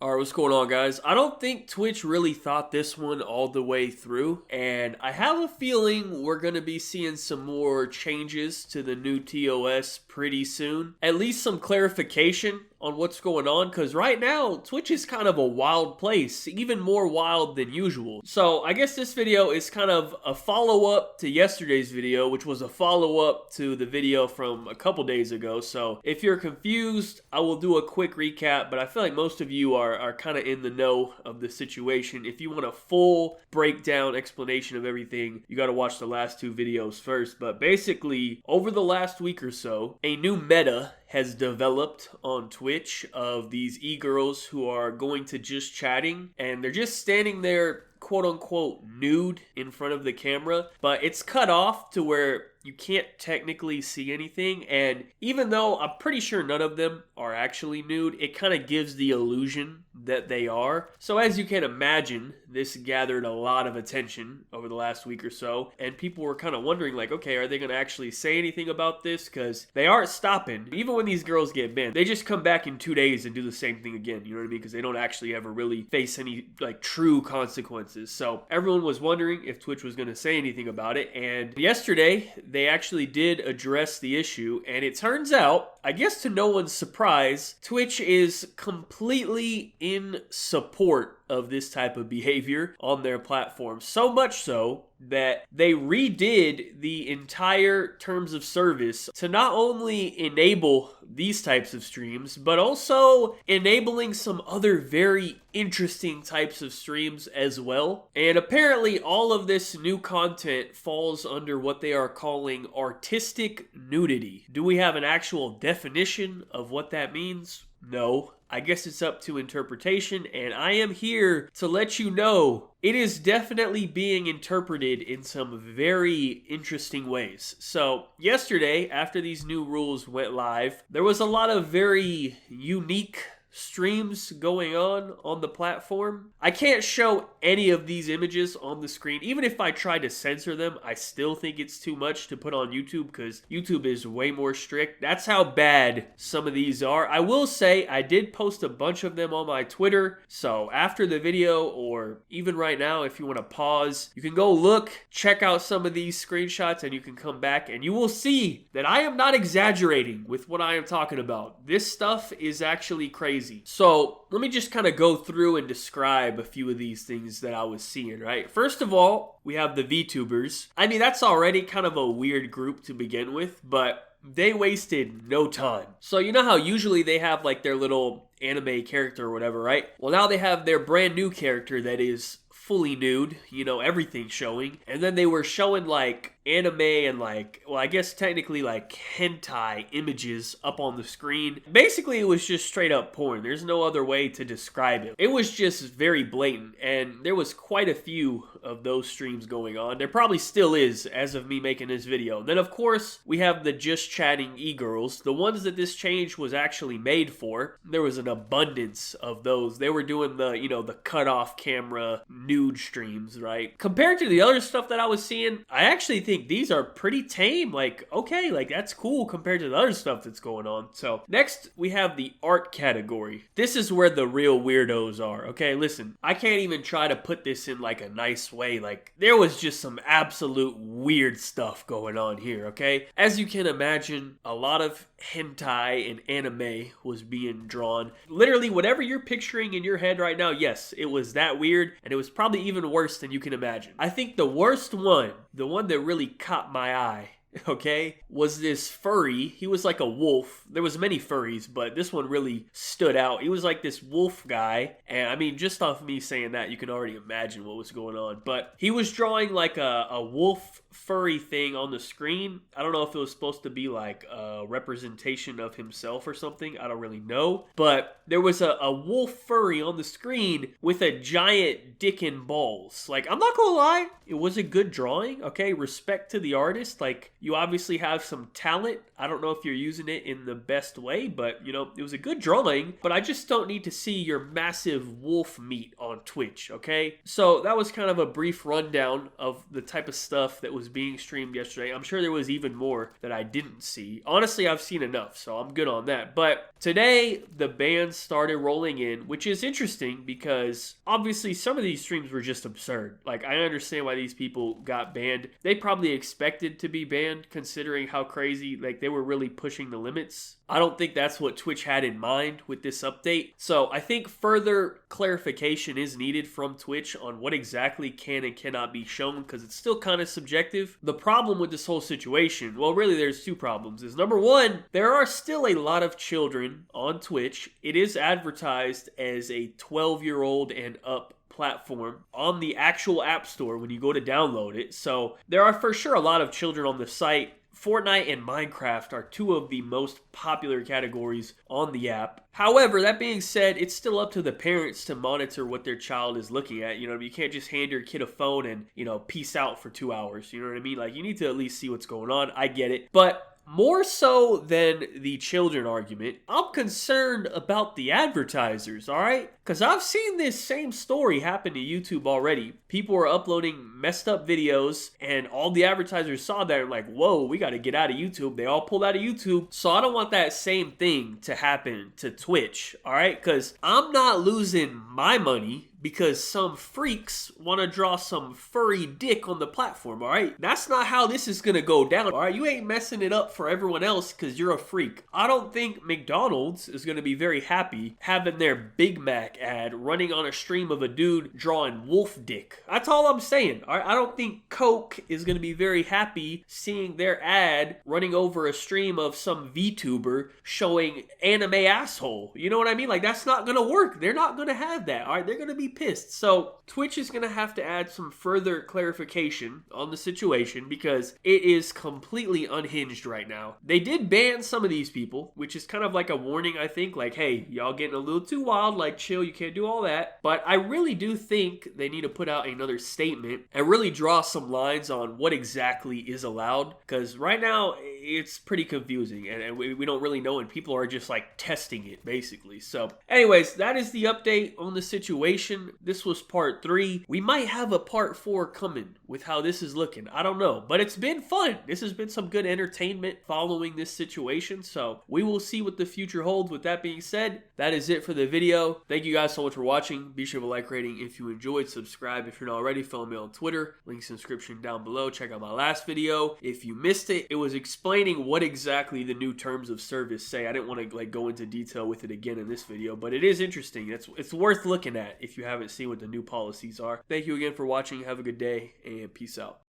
Alright, what's going on, guys? I don't think Twitch really thought this one all the way through, and I have a feeling we're going to be seeing some more changes to the new TOS pretty soon. At least some clarification on what's going on, because right now, Twitch is kind of a wild place, even more wild than usual. So I guess this video is kind of a follow-up to yesterday's video, which was a follow-up to the video from a couple days ago. So if you're confused, I will do a quick recap, but I feel like most of you are kind of in the know of the situation. If you want a full breakdown explanation of everything, you got to watch the last two videos first. But basically, over the last week or so, a new meta has developed on Twitch of these e-girls who are going to just chatting, and they're just standing there quote-unquote nude in front of the camera, but it's cut off to where you can't technically see anything. And even though I'm pretty sure none of them are actually nude, it kind of gives the illusion that they are. So as you can imagine, this gathered a lot of attention over the last week or so, and people were kind of wondering, like, okay, are they going to actually say anything about this? Because they aren't stopping. Even when these girls get banned, they just come back in 2 days and do the same thing again, you know what I mean? Because they don't actually ever really face any, like, true consequences. So everyone was wondering if Twitch was going to say anything about it, and yesterday, they actually did address the issue, and it turns out, I guess to no one's surprise, Twitch is completely in support of this type of behavior on their platform. So much so that they redid the entire terms of service to not only enable these types of streams, but also enabling some other very interesting types of streams as well. And apparently all of this new content falls under what they are calling artistic nudity. Do we have an actual definition of what that means? No. I guess it's up to interpretation, and I am here to let you know it is definitely being interpreted in some very interesting ways. So yesterday, after these new rules went live, there was a lot of very unique streams going on the platform. I can't show any of these images on the screen. Even if I try to censor them, I still think it's too much to put on YouTube because YouTube is way more strict. That's how bad some of these are. I will say I did post a bunch of them on my Twitter. So after the video, or even right now, if you want to pause, you can go look, check out some of these screenshots, and you can come back and you will see that I am not exaggerating with what I am talking about. This stuff is actually crazy. So let me just kind of go through and describe a few of these things that I was seeing, right? First of all, we have the VTubers. I mean, that's already kind of a weird group to begin with, but they wasted no time. So you know how usually they have like their little anime character or whatever, right? Well, now they have their brand new character that is fully nude, you know, everything showing. And then they were showing like anime and like, well, I guess technically like hentai images up on the screen. Basically, it was just straight up porn. There's no other way to describe it. It was just very blatant, and there was quite a few of those streams going on. There probably still is as of me making this video. Then of course, we have the just chatting e-girls, the ones that this change was actually made for. There was an abundance of those. They were doing the, you know, the cut-off camera nude streams, right? Compared to the other stuff that I was seeing, I actually think these are pretty tame. Like, okay, like that's cool compared to the other stuff that's going on. So next we have the art category. This is where the real weirdos are. Okay, listen, I can't even try to put this in like a nice way. Like, there was just some absolute weird stuff going on here, okay? As you can imagine, a lot of hentai and anime was being drawn. Literally whatever you're picturing in your head right now, yes, it was that weird, and it was probably even worse than you can imagine. I think the worst one, the one that really caught my eye, okay, was this furry. He was like a wolf. There was many furries, but this one really stood out. He was like this wolf guy, and I mean, just off me saying that, you can already imagine what was going on. But he was drawing like a wolf furry thing on the screen. I don't know if it was supposed to be like a representation of himself or something. I don't really know. But there was a wolf furry on the screen with a giant dick and balls. Like, I'm not gonna lie, it was a good drawing, okay? Respect to the artist. Like, you obviously have some talent. I don't know if you're using it in the best way, but, you know, it was a good drawing. But I just don't need to see your massive wolf meat on Twitch, okay? So that was kind of a brief rundown of the type of stuff that was was being streamed yesterday. I'm sure there was even more that I didn't see. Honestly, I've seen enough, so I'm good on that. But today, the bans started rolling in, which is interesting because obviously some of these streams were just absurd. Like, I understand why these people got banned. They probably expected to be banned considering how crazy, like, they were really pushing the limits. I don't think that's what Twitch had in mind with this update. So I think further clarification is needed from Twitch on what exactly can and cannot be shown because it's still kind of subjective. The problem with this whole situation, well, really there's two problems, is number one, there are still a lot of children on Twitch. It is advertised as a 12-year-old and up platform on the actual app store when you go to download it. So there are for sure a lot of children on the site. Fortnite and Minecraft are two of the most popular categories on the app. However, that being said, it's still up to the parents to monitor what their child is looking at. You know, you can't just hand your kid a phone and, you know, peace out for 2 hours. You know what I mean? Like, you need to at least see what's going on. I get it. But more so than the children argument, I'm concerned about the advertisers, all right? Because I've seen this same story happen to YouTube already. People are uploading messed up videos, and all the advertisers saw that and like, whoa, we got to get out of YouTube. They all pulled out of YouTube. So I don't want that same thing to happen to Twitch, all right? Because I'm not losing my money because some freaks want to draw some furry dick on the platform, all right? That's not how this is going to go down, all right? You ain't messing it up for everyone else because you're a freak. I don't think McDonald's is going to be very happy having their Big Mac ad running on a stream of a dude drawing wolf dick. That's all I'm saying, all right? I don't think Coke is going to be very happy seeing their ad running over a stream of some VTuber showing anime asshole. You know what I mean? Like, that's not going to work. They're not going to have that, all right? They're going to be pissed. So Twitch is going to have to add some further clarification on the situation because it is completely unhinged right now. They did ban some of these people, which is kind of like a warning, I think, like, hey, y'all getting a little too wild, like, chill, you can't do all that. But I really do think they need to put out another statement and really draw some lines on what exactly is allowed, because right now it's pretty confusing and we don't really know, and people are just like testing it basically. So anyways, that is the update on the situation. This was part 3. We might have a part 4 coming with how this is looking. I don't know, but it's been fun. This has been some good entertainment following this situation, so we will see what the future holds. With that being said, that is it for the video. Thank you guys so much for watching. Be sure to like, rating if you enjoyed, subscribe if you're not already, follow me on Twitter, links in the description down below. Check out my last video if you missed it. It was explaining what exactly the new terms of service say. I didn't want to like go into detail with it again in this video, but it is interesting. It's worth looking at if you haven't seen what the new policies are. Thank you again for watching. Have a good day and peace out.